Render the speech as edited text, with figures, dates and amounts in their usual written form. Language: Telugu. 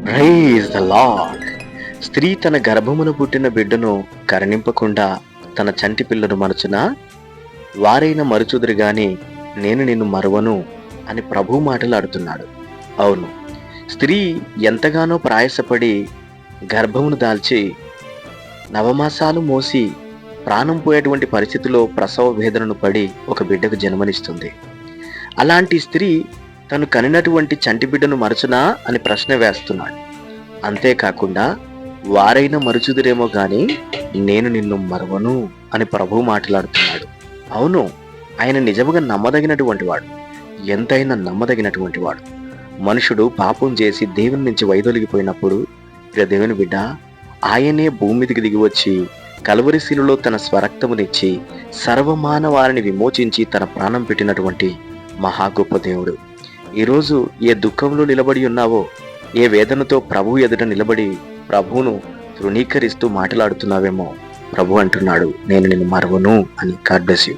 Praise the lord. స్త్రీ తన గర్భమున పుట్టిన బిడ్డను కరుణింపకుండా తన చంటి పిల్లను మరచునా? వారైనా మరుచుదురు గాని నేను నిన్ను మరువను అని ప్రభు మాటలాడుతున్నాడు. అవును, స్త్రీ ఎంతగానో ప్రయాసపడి గర్భమును దాల్చి నవమాసాలు మోసి ప్రాణం పోయేటువంటి పరిస్థితిలో ప్రసవ వేదనను పడి ఒక బిడ్డకు జన్మనిస్తుంది. అలాంటి స్త్రీ తను కనినటువంటి చంటి బిడ్డను మరచునా అని ప్రశ్న వేస్తున్నాడు. అంతేకాకుండా వారైనా మరుచుదురేమో గాని నేను నిన్ను మరవను అని ప్రభువు మాట్లాడుతున్నాడు. అవును, ఆయన నిజముగా నమ్మదగినటువంటి వాడు, ఎంతైనా నమ్మదగినటువంటి వాడు. మనుషుడు పాపం చేసి దేవుని నుంచి వైదొలిగిపోయినప్పుడు దేవుని బిడ్డ ఆయనే భూమి మీదికి దిగి వచ్చి కల్వరిశిలులో తన స్వరక్తమునిచ్చి సర్వమానవారిని విమోచించి తన ప్రాణం పెట్టినటువంటి మహా గొప్ప దేవుడు. ఈరోజు ఏ దుఃఖంలో నిలబడి ఉన్నావో, ఏ వేదనతో ప్రభు ఎదుట నిలబడి ప్రభువును తృణీకరిస్తూ మాట్లాడుతున్నావేమో, ప్రభు అంటున్నాడు నేను నిన్ను మరువను అని. God bless you.